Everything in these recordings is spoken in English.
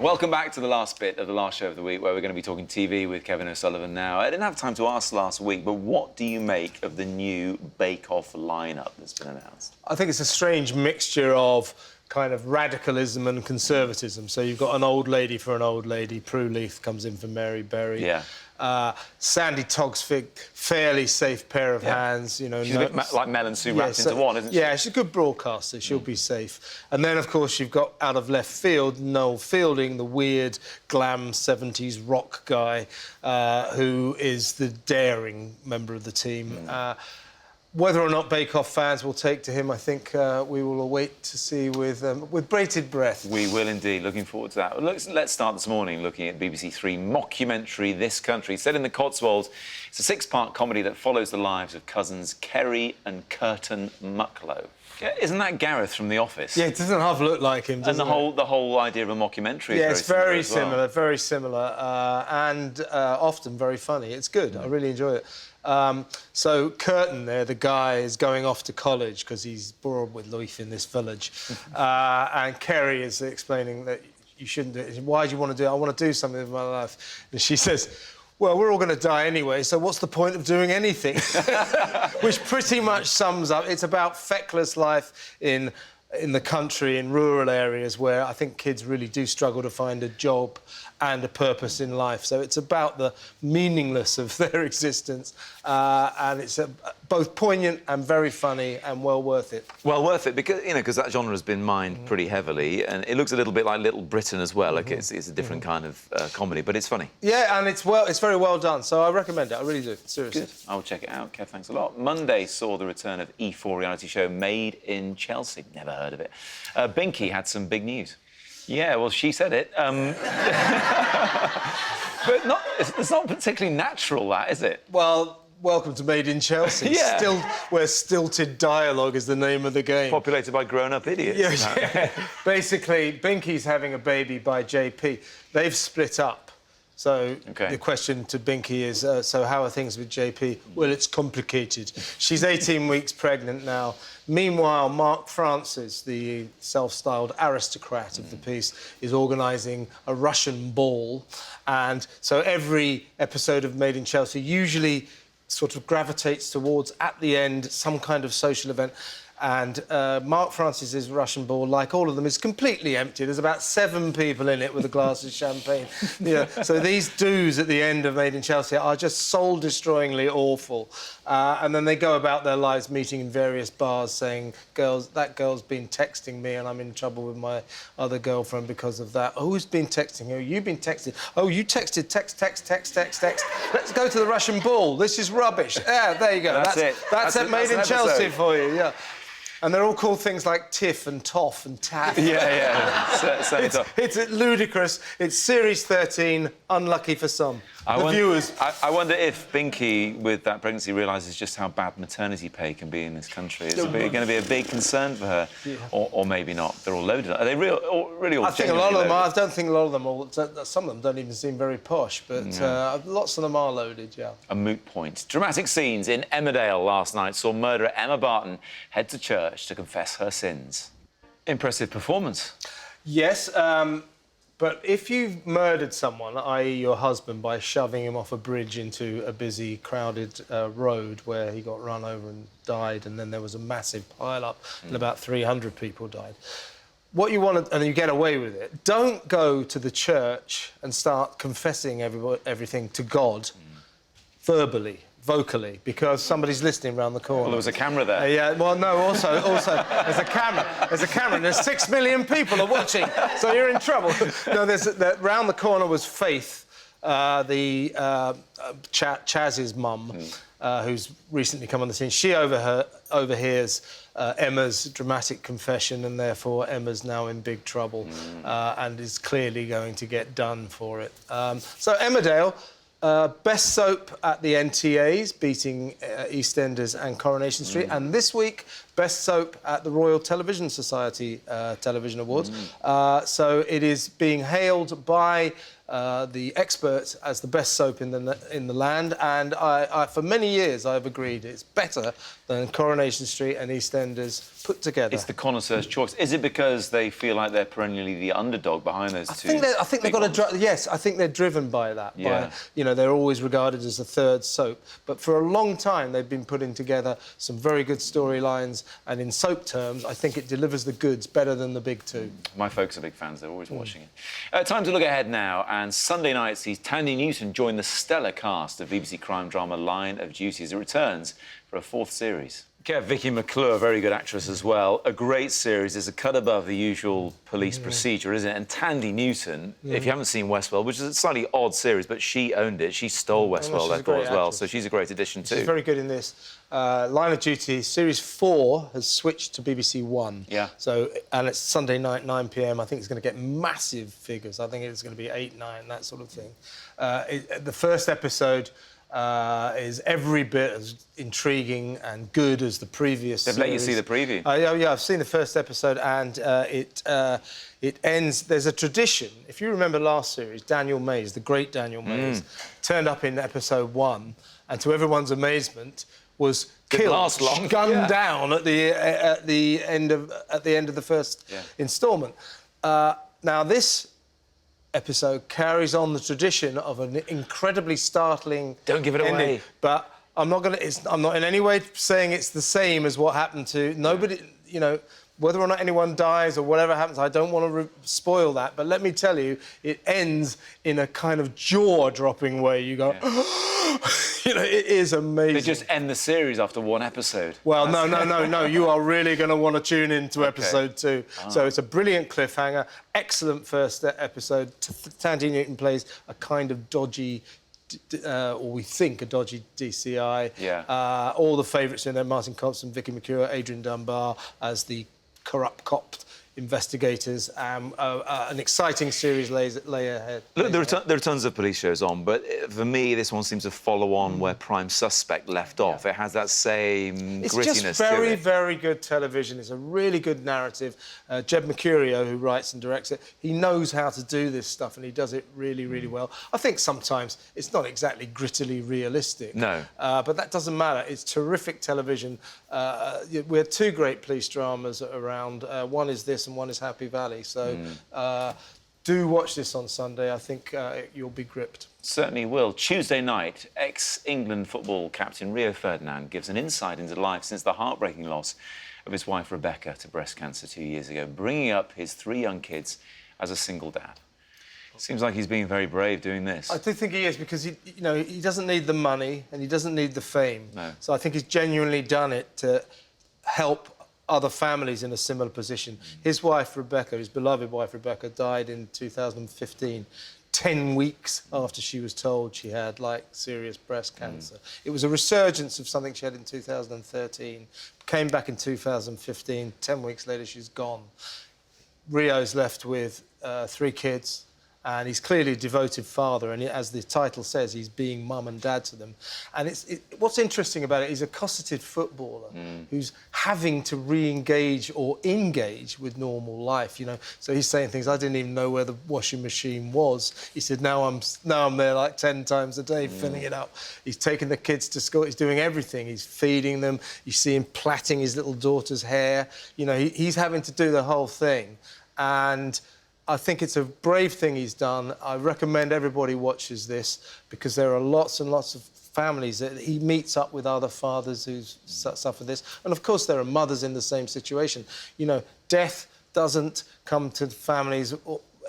Welcome back to the last bit of the last show of the week, where we're going to be talking TV with Kevin O'Sullivan now. I didn't have time to ask last week, but what do you make of the new Bake Off lineup that's been announced? I think it's a strange mixture of kind of radicalism and conservatism. So you've got an old lady for an old lady. Prue Leith comes in for Mary Berry. Yeah. Sandy Togsvig, fairly safe pair of hands. You know, she's a bit like Mel and Sue wrapped into one, isn't she? Yeah, she's a good broadcaster. She'll be safe. And then, of course, you've got out of left field Noel Fielding, the weird glam 70s rock guy, who is the daring member of the team. Whether or not Bake Off fans will take to him, I think we will await to see with bated breath. We will indeed. Looking forward to that. Let's start this morning looking at BBC Three mockumentary This Country. Set in the Cotswolds, it's a 6-part comedy that follows the lives of cousins Kerry and Curtin Mucklow. Isn't that Gareth from The Office? Yeah, it doesn't half look like him, does it? And the whole idea of a mockumentary is very similar, very similar, and often very funny. It's good. I really enjoy it. So Curtin there, the guy, is going off to college because he's bored with life in this village. And Kerry is explaining that you shouldn't do it. Why do you want to do it? I want to do something with my life. And she says, well, we're all going to die anyway, so what's the point of doing anything? Which pretty much sums up. It's about feckless life in the country, in rural areas where I think kids really do struggle to find a job and a purpose in life. So it's about the meaningless of their existence, and it's both poignant and very funny and well worth it. Well worth it because that genre has been mined pretty heavily, and it looks a little bit like Little Britain as well. Like it's a different kind of comedy, but it's funny. Yeah, and it's very well done. So I recommend it. I really do. Seriously. Good. I'll check it out. Kev, thanks a lot. Monday saw the return of E4 reality show Made in Chelsea. Never heard of it. Binky had some big news. Yeah, well, she said it. But it's not particularly natural, that, is it? Well, welcome to Made in Chelsea. Yeah. Where stilted dialogue is the name of the game. Populated by grown-up idiots. Yeah. Basically, Binky's having a baby by JP. They've split up. So the question to Binky is, so how are things with JP? Well, it's complicated. She's 18 weeks pregnant now. Meanwhile, Mark Francis, the self-styled aristocrat of the piece, is organising a Russian ball. And so every episode of Made in Chelsea usually sort of gravitates towards, at the end, some kind of social event. And Mark Francis's Russian ball, like all of them, is completely empty. There's about 7 people in it with a glass of champagne. Yeah. So these do's at the end of Made in Chelsea are just soul-destroyingly awful. And then they go about their lives meeting in various bars saying, that girl's been texting me and I'm in trouble with my other girlfriend because of that. Oh, who's been texting you? You've been texting. Oh, you texted, text. Let's go to the Russian ball. This is rubbish. Yeah, there you go. That's it. That's Made in Chelsea for you, yeah. And they're all called things like Tiff and Toff and Taff. Yeah. It's ludicrous. It's Series 13, unlucky for some. Viewers. I wonder if Binky, with that pregnancy, realises just how bad maternity pay can be in this country. Is it going to be a big concern for her? Yeah. Or maybe not. They're all loaded. Are they really all I think a lot of them loaded? are. I don't think a lot of them all... Some of them don't even seem very posh, but lots of them are loaded, yeah. A moot point. Dramatic scenes in Emmerdale last night saw murderer Emma Barton head to church to confess her sins. Impressive performance. Yes, but if you've murdered someone, i.e. your husband, by shoving him off a bridge into a busy, crowded road where he got run over and died, and then there was a massive pile-up and about 300 people died, what you want to... and you get away with it, don't go to the church and start confessing everything to God verbally, vocally, because somebody's listening round the corner. Well, there was a camera there. Yeah, well, no, also, there's a camera. There's a camera, and there's 6 million people are watching, so you're in trouble. No, round the corner was Faith, Chaz's mum, who's recently come on the scene. She overhears Emma's dramatic confession, and therefore Emma's now in big trouble and is clearly going to get done for it. So Emmerdale... best soap at the NTAs, beating EastEnders and Coronation Street. And this week, Best Soap at the Royal Television Society Television Awards. So it is being hailed by the experts as the best soap in the land, and I for many years I've agreed it's better than Coronation Street and EastEnders put together. It's the connoisseur's choice. Is it because they feel like they're perennially the underdog behind those two? I think they've got yes, I think they're driven by that. Yeah. By, they're always regarded as the third soap, but for a long time they've been putting together some very good storylines, and in soap terms, I think it delivers the goods better than the big two. My folks are big fans. They're always watching it. Time to look ahead now. And Sunday night sees Tandy Newton join the stellar cast of BBC crime drama Line of Duty as it returns for a 4th series. Vicky McClure, a very good actress as well. A great series. It's a cut above the usual police procedure, isn't it? And Tandy Newton, if you haven't seen Westworld, which is a slightly odd series, but she owned it. She stole Westworld, I thought, as well. So she's a great addition too. She's very good in this. Line of Duty, Series 4 has switched to BBC One. Yeah. So, and it's Sunday night, 9 p.m. I think it's going to get massive figures. I think it's going to be 8, 9, that sort of thing. The first episode is every bit as intriguing and good as the previous They've series. let you see the preview. Yeah, I've seen the first episode, and it ends... There's a tradition. If you remember last series, Daniel Mays, the great Daniel Mays, turned up in episode 1, and to everyone's amazement, was killed, gunned down at the end of the first instalment. Now this episode carries on the tradition of an incredibly startling... Don't give it away. But I'm not in any way saying it's the same as what happened to... Nobody, whether or not anyone dies or whatever happens, I don't want to spoil that. But let me tell you, it ends in a kind of jaw-dropping way. You go... it is amazing. They just end the series after 1 episode. Well, no. You are really going to want to tune into episode 2. So it's a brilliant cliffhanger. Excellent first episode. Tandy Newton plays a kind of dodgy... or we think a dodgy DCI. Yeah. All the favourites in there: Martin Compston, Vicky McClure, Adrian Dunbar as the corrupt cop investigators. An exciting series lay ahead. Look, there are tons of police shows on, but for me, this one seems to follow on where Prime Suspect left off. It has that same grittiness to it. It's just very, very good television. It's a really good narrative. Jed Mercurio, who writes and directs it, he knows how to do this stuff, and he does it really, really well. I think sometimes it's not exactly grittily realistic. No. But that doesn't matter. It's terrific television. We have 2 great police dramas around. One is this, and one is Happy Valley. So do watch this on Sunday. I think you'll be gripped. Certainly will. Tuesday night, ex-England football captain Rio Ferdinand gives an insight into life since the heartbreaking loss of his wife Rebecca to breast cancer 2 years ago, bringing up his 3 young kids as a single dad. Seems like he's being very brave doing this. I do think he is, because he doesn't need the money and he doesn't need the fame. No. So I think he's genuinely done it to help other families in a similar position. His wife, Rebecca, his beloved wife, Rebecca, died in 2015, 10 weeks after she was told she had, serious breast cancer. It was a resurgence of something she had in 2013, came back in 2015, 10 weeks later she's gone. Rio's left with 3 kids, and he's clearly a devoted father, and as the title says, he's being mum and dad to them. And what's interesting about it, he's a cosseted footballer who's having to re-engage or engage with normal life, So he's saying things, I didn't even know where the washing machine was. He said, now I'm there 10 times a day filling it up. He's taking the kids to school, he's doing everything. He's feeding them, you see him plaiting his little daughter's hair. He's having to do the whole thing. And I think it's a brave thing he's done. I recommend everybody watches this, because there are lots and lots of families that he meets up with other fathers who suffer this. And, of course, there are mothers in the same situation. Death doesn't come to families,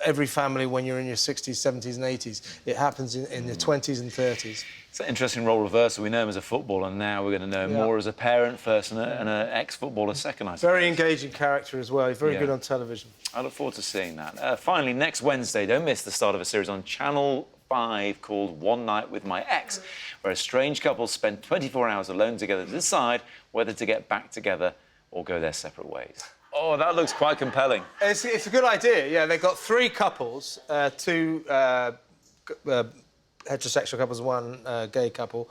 every family, when you're in your 60s, 70s and 80s. It happens in your 20s and 30s. It's an interesting role reversal. We know him as a footballer, and now we're going to know him more as a parent first and an ex-footballer second, I suppose. Very engaging character as well. He's very good on television. I look forward to seeing that. Finally, next Wednesday, don't miss the start of a series on Channel 5 called One Night with My Ex, where a strange couple spend 24 hours alone together to decide whether to get back together or go their separate ways. Oh, that looks quite compelling. It's a good idea, yeah. They've got 3 couples, 2 heterosexual couples, 1 gay couple.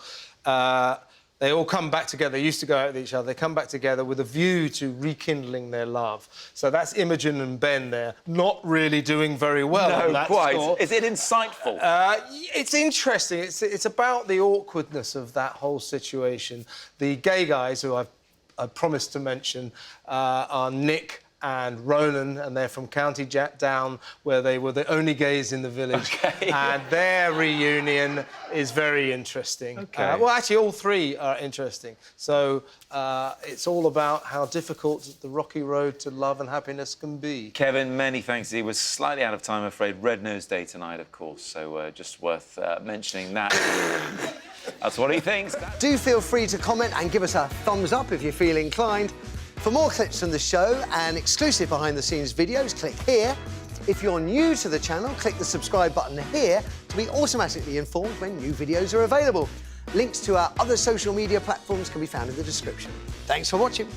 They all come back together. They used to go out with each other. They come back together with a view to rekindling their love. So that's Imogen and Ben there, not really doing very well on that quite. score. Is it insightful? It's interesting. It's about the awkwardness of that whole situation. The gay guys, who I promised to mention, are Nick and Ronan, and they're from County Down, where they were the only gays in the village. Okay. And their reunion is very interesting. Okay. Well, actually, all three are interesting. So it's all about how difficult the rocky road to love and happiness can be. Kevin, many thanks. He was slightly out of time, I'm afraid. Red Nose Day tonight, of course, so just worth mentioning that. That's what he thinks. Do feel free to comment and give us a thumbs up if you feel inclined. For more clips from the show and exclusive behind-the-scenes videos, click here. If you're new to the channel, click the subscribe button here to be automatically informed when new videos are available. Links to our other social media platforms can be found in the description. Thanks for watching.